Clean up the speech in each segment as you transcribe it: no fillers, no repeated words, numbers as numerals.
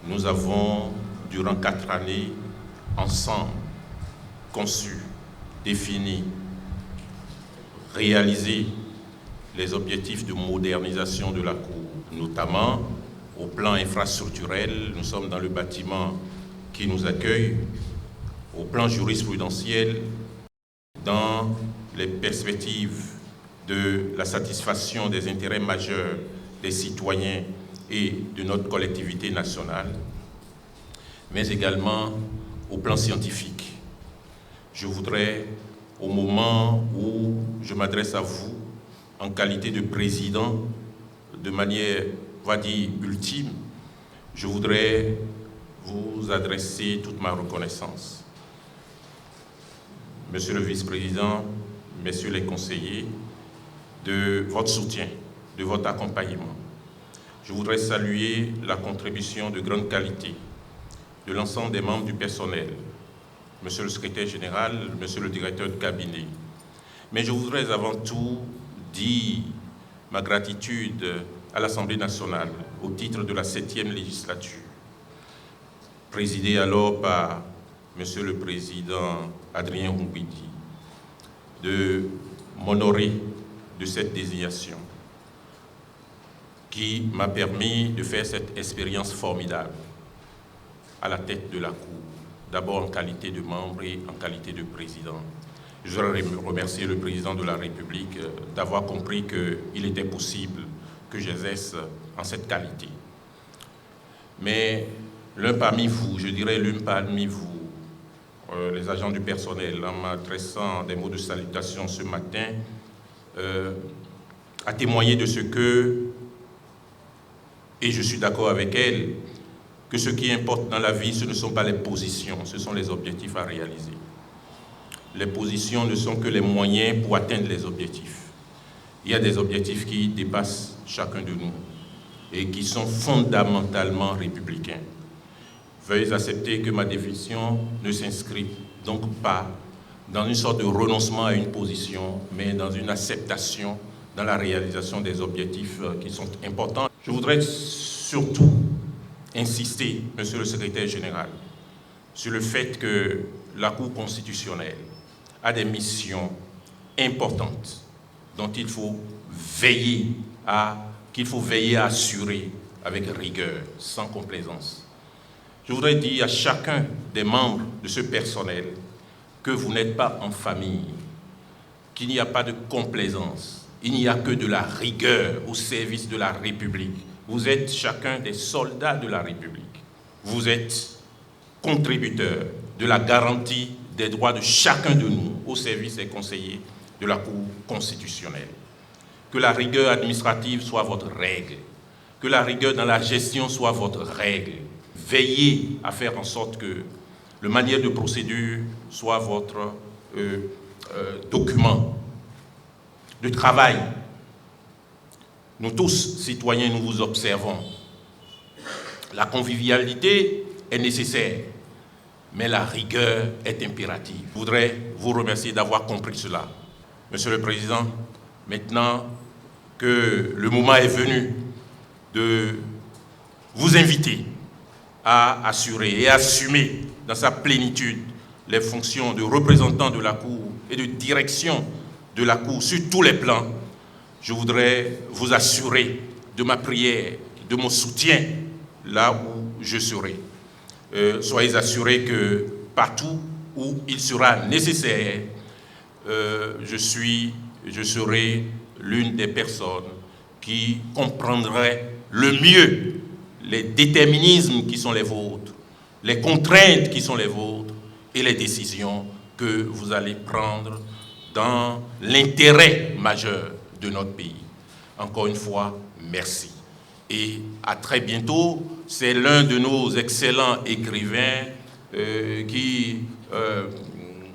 Nous avons, durant 4 années, ensemble, conçu, défini, réalisé les objectifs de modernisation de la Cour, notamment au plan infrastructurel. Nous sommes dans le bâtiment qui nous accueille, au plan jurisprudentiel, dans les perspectives de la satisfaction des intérêts majeurs des citoyens et de notre collectivité nationale, mais également au plan scientifique. Je voudrais, au moment où je m'adresse à vous, en qualité de président, de manière, on va dire, ultime, je voudrais vous adresser toute ma reconnaissance. Monsieur le vice-président, messieurs les conseillers, de votre soutien, de votre accompagnement. Je voudrais saluer la contribution de grande qualité de l'ensemble des membres du personnel, monsieur le secrétaire général, monsieur le directeur de cabinet. Mais je voudrais avant tout dire ma gratitude à l'Assemblée nationale au titre de la 7e législature, présidée alors par monsieur le président Adrien Oumbidi, de m'honorer de cette désignation qui m'a permis de faire cette expérience formidable à la tête de la Cour, d'abord en qualité de membre et en qualité de président. Je voudrais remercier le président de la République d'avoir compris qu'il était possible que j'exerce en cette qualité. Mais l'un parmi vous, je dirais l'une parmi vous, les agents du personnel, en m'adressant des mots de salutation ce matin, a témoigné de ce que, et je suis d'accord avec elle, que ce qui importe dans la vie, ce ne sont pas les positions, ce sont les objectifs à réaliser. Les positions ne sont que les moyens pour atteindre les objectifs. Il y a des objectifs qui dépassent chacun de nous et qui sont fondamentalement républicains. Veuillez accepter que ma définition ne s'inscrit donc pas dans une sorte de renoncement à une position, mais dans une acceptation dans la réalisation des objectifs qui sont importants. Je voudrais surtout insister, monsieur le secrétaire général, sur le fait que la Cour constitutionnelle a des missions importantes dont il faut veiller à assurer avec rigueur, sans complaisance. Je voudrais dire à chacun des membres de ce personnel que vous n'êtes pas en famille, qu'il n'y a pas de complaisance, il n'y a que de la rigueur au service de la République. Vous êtes chacun des soldats de la République. Vous êtes contributeurs de la garantie des droits de chacun de nous au service des conseillers de la Cour constitutionnelle. Que la rigueur administrative soit votre règle, que la rigueur dans la gestion soit votre règle. Veillez à faire en sorte que le manuel de procédure soit votre document de travail. Nous tous, citoyens, nous vous observons. La convivialité est nécessaire, mais la rigueur est impérative. Je voudrais vous remercier d'avoir compris cela. Monsieur le Président, maintenant que le moment est venu de vous inviter à assurer et assumer dans sa plénitude les fonctions de représentant de la Cour et de direction de la Cour sur tous les plans, je voudrais vous assurer de ma prière, de mon soutien là où je serai. Soyez assurés que partout où il sera nécessaire, je serai l'une des personnes qui comprendrait le mieux les déterminismes qui sont les vôtres, les contraintes qui sont les vôtres et les décisions que vous allez prendre dans l'intérêt majeur de notre pays. Encore une fois, merci. Et à très bientôt. C'est l'un de nos excellents écrivains qui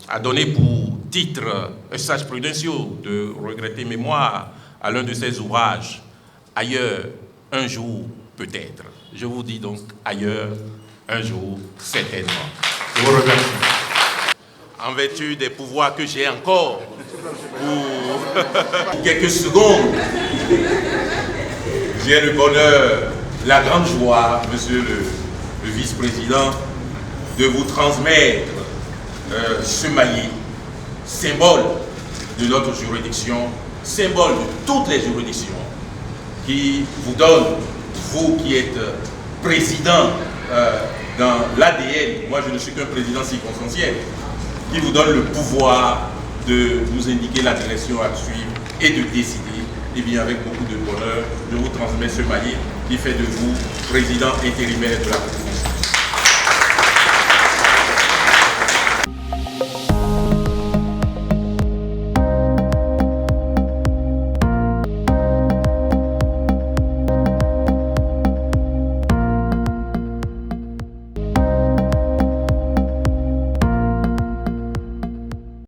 a donné pour titre un sage prudentiaux de regretter mémoire à l'un de ses ouvrages, Ailleurs, un jour, peut-être. Je vous dis donc ailleurs, un jour, certainement. Je vous remercie. En vertu des pouvoirs que j'ai encore pour quelques secondes, j'ai le bonheur, la grande joie, monsieur le le vice-président, de vous transmettre ce maillet, symbole de notre juridiction, symbole de toutes les juridictions, qui vous donne, vous qui êtes président dans l'ADN, moi je ne suis qu'un président circonstanciel, qui vous donne le pouvoir de nous indiquer la direction à suivre et de décider. Et bien avec beaucoup de bonheur, je vous transmets ce maillet qui fait de vous président intérimaire de la République.